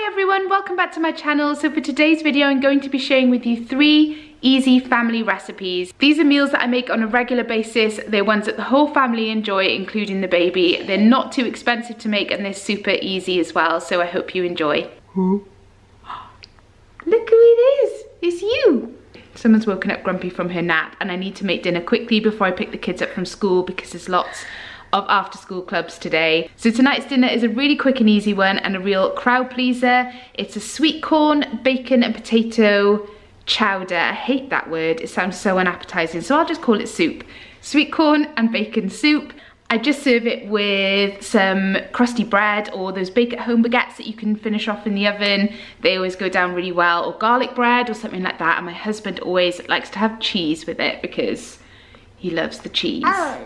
everyone, welcome back to my channel. So for today's video I'm going to be sharing with you 3 easy family recipes. These are meals that I make on a regular basis. They're ones that the whole family enjoy, including the baby. They're not too expensive to make and they're super easy as well, so I hope you enjoy. Look who it is, it's you. Someone's woken up grumpy from her nap and I need to make dinner quickly before I pick the kids up from school because there's lots of after school clubs today. So tonight's dinner is a really quick and easy one and a real crowd pleaser. It's a sweet corn, bacon and potato chowder. I hate that word, it sounds so unappetizing, so I'll just call it soup. Sweet corn and bacon soup. I just serve it with some crusty bread or those bake at home baguettes that you can finish off in the oven. They always go down really well, or garlic bread or something like that. And my husband always likes to have cheese with it because he loves the cheese. Oh.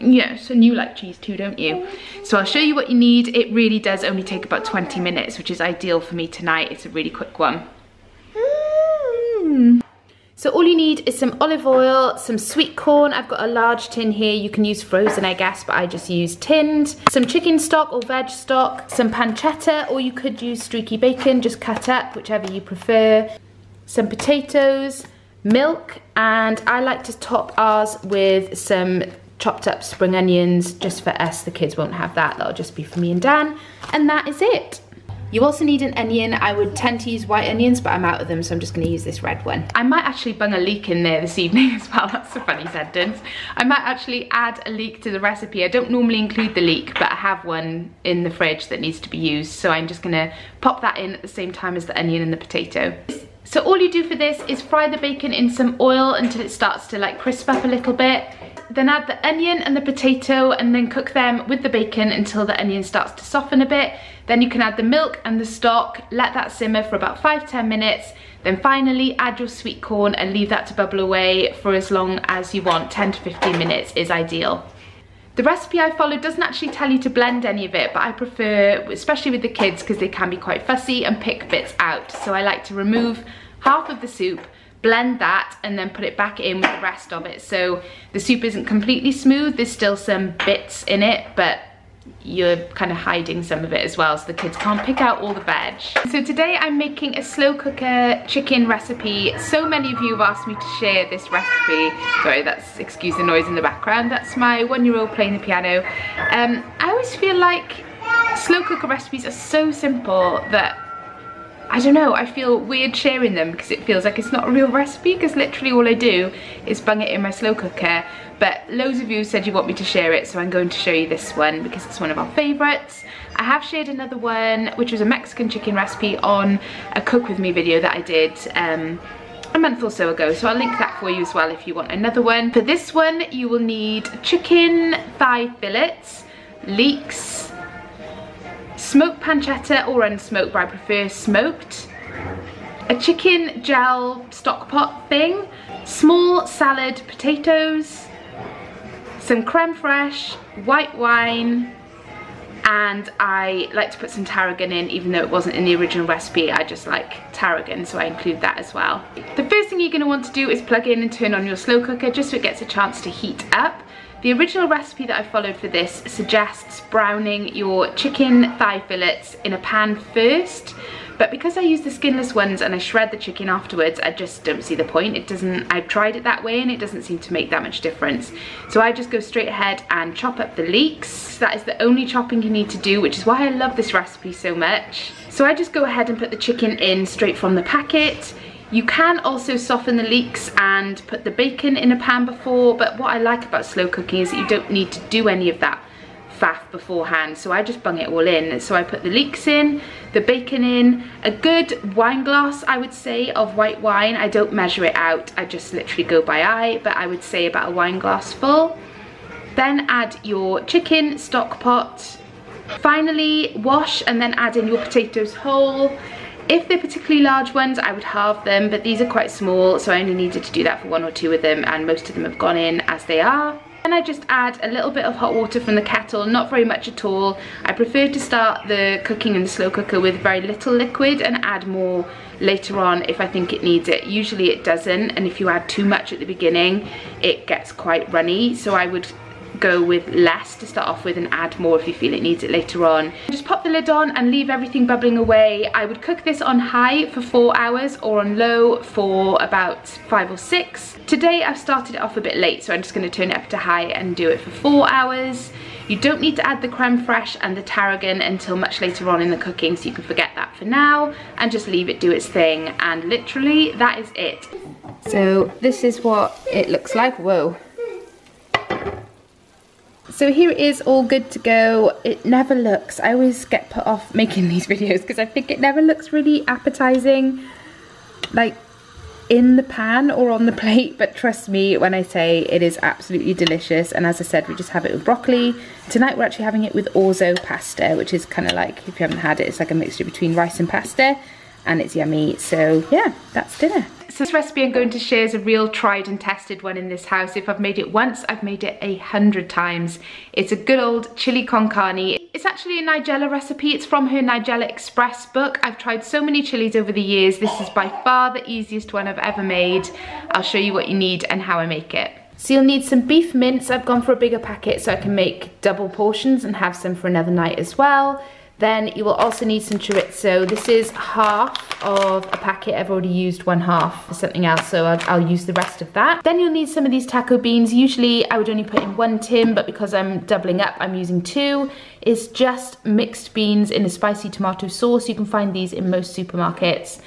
Yes, and you like cheese too, don't you? So I'll show you what you need. It really does only take about 20 minutes, which is ideal for me tonight. It's a really quick one. So all you need is some olive oil, some sweet corn. I've got a large tin here. You can use frozen, I guess, but I just use tinned. Some chicken stock or veg stock, some pancetta, or you could use streaky bacon, just cut up, whichever you prefer. Some potatoes, milk, and I like to top ours with some chopped up spring onions, just for us. The kids won't have that, that'll just be for me and Dan, and that is it. You also need an onion. I would tend to use white onions, but I'm out of them, so I'm just gonna use this red one. I might actually bung a leek in there this evening as well. That's a funny sentence. I might actually add a leek to the recipe. I don't normally include the leek, but I have one in the fridge that needs to be used, so I'm just gonna pop that in at the same time as the onion and the potato. So all you do for this is fry the bacon in some oil until it starts to like crisp up a little bit. Then add the onion and the potato and then cook them with the bacon until the onion starts to soften a bit. Then you can add the milk and the stock, let that simmer for about 5-10 minutes. Then finally add your sweet corn and leave that to bubble away for as long as you want. 10 to 15 minutes is ideal. The recipe I followed doesn't actually tell you to blend any of it, but I prefer, especially with the kids, because they can be quite fussy, and pick bits out. So I like to remove half of the soup, blend that, and then put it back in with the rest of it. So the soup isn't completely smooth, there's still some bits in it, but you're kind of hiding some of it as well, so the kids can't pick out all the veg. So today I'm making a slow cooker chicken recipe. So many of you have asked me to share this recipe. Sorry, excuse the noise in the background, that's my 1-year-old playing the piano. I always feel like slow cooker recipes are so simple that I don't know, I feel weird sharing them because it feels like it's not a real recipe, because literally all I do is bung it in my slow cooker. But loads of you said you want me to share it, so I'm going to show you this one because it's one of our favourites. I have shared another one, which was a Mexican chicken recipe, on a cook with me video that I did a month or so ago, so I'll link that for you as well if you want another one. For this one you will need chicken thigh fillets, leeks, smoked pancetta or unsmoked, but I prefer smoked, a chicken gel stock pot thing, small salad potatoes, some creme fraiche, white wine, and I like to put some tarragon in, even though it wasn't in the original recipe. I just like tarragon, so I include that as well. The first thing you're going to want to do is plug in and turn on your slow cooker just so it gets a chance to heat up. The original recipe that I followed for this suggests browning your chicken thigh fillets in a pan first, but because I use the skinless ones and I shred the chicken afterwards, I just don't see the point. I've tried it that way and it doesn't seem to make that much difference. So I just go straight ahead and chop up the leeks. That is the only chopping you need to do, which is why I love this recipe so much. So I just go ahead and put the chicken in straight from the packet. You can also soften the leeks and put the bacon in a pan before, but what I like about slow cooking is that you don't need to do any of that faff beforehand, so I just bung it all in. So I put the leeks in, the bacon in, a good wine glass, I would say, of white wine. I don't measure it out, I just literally go by eye, but I would say about a wine glass full. Then add your chicken stock pot. Finally, wash and then add in your potatoes whole. If they're particularly large ones, I would halve them, but these are quite small, so I only needed to do that for 1 or 2 of them, and most of them have gone in as they are. Then I just add a little bit of hot water from the kettle, not very much at all. I prefer to start the cooking in the slow cooker with very little liquid and add more later on if I think it needs it. Usually it doesn't, and if you add too much at the beginning, it gets quite runny, so I would go with less to start off with and add more if you feel it needs it later on. Just pop the lid on and leave everything bubbling away. I would cook this on high for 4 hours or on low for about 5 or 6. Today I've started it off a bit late, so I'm just going to turn it up to high and do it for 4 hours. You don't need to add the creme fraiche and the tarragon until much later on in the cooking, so you can forget that for now and just leave it do its thing, and literally that is it. So this is what it looks like. Whoa. So here it is, all good to go. It never looks, I always get put off making these videos because I think it never looks really appetizing, like in the pan or on the plate, but trust me when I say it is absolutely delicious. And as I said, we just have it with broccoli. Tonight we're actually having it with orzo pasta, which is kind of like, if you haven't had it, it's like a mixture between rice and pasta, and it's yummy. So yeah, that's dinner. So this recipe I'm going to share is a real tried and tested one in this house. If I've made it once, I've made it 100 times. It's a good old chili con carne. It's actually a Nigella recipe. It's from her Nigella Express book. I've tried so many chilies over the years. This is by far the easiest one I've ever made. I'll show you what you need and how I make it. So you'll need some beef mince. I've gone for a bigger packet so I can make double portions and have some for another night as well. Then you will also need some chorizo. This is half of a packet. I've already used one half for something else, so I'll use the rest of that. Then you'll need some of these taco beans. Usually I would only put in 1 tin, but because I'm doubling up, I'm using 2. It's just mixed beans in a spicy tomato sauce. You can find these in most supermarkets.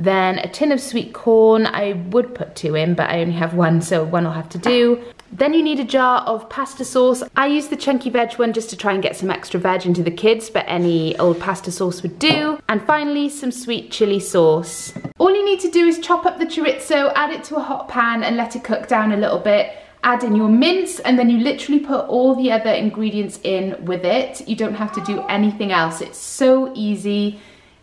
Then a tin of sweet corn. I would put 2 in, but I only have 1, so 1 will have to do. Then you need a jar of pasta sauce. I use the chunky veg one just to try and get some extra veg into the kids, but any old pasta sauce would do. And finally, some sweet chili sauce. All you need to do is chop up the chorizo, add it to a hot pan and let it cook down a little bit. Add in your mince, and then you literally put all the other ingredients in with it. You don't have to do anything else. It's so easy.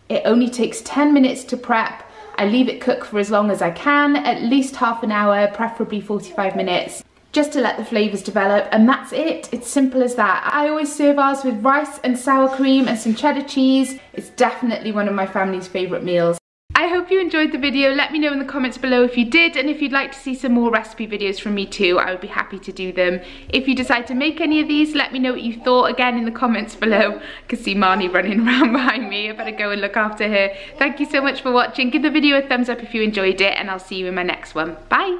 It only takes 10 minutes to prep. I leave it cook for as long as I can, at least half an hour, preferably 45 minutes. Just to let the flavours develop, and that's it. It's simple as that. I always serve ours with rice and sour cream and some cheddar cheese. It's definitely one of my family's favourite meals. I hope you enjoyed the video. Let me know in the comments below if you did, and if you'd like to see some more recipe videos from me too, I would be happy to do them. If you decide to make any of these, let me know what you thought again in the comments below. I can see Marnie running around behind me. I better go and look after her. Thank you so much for watching. Give the video a thumbs up if you enjoyed it, and I'll see you in my next one. Bye!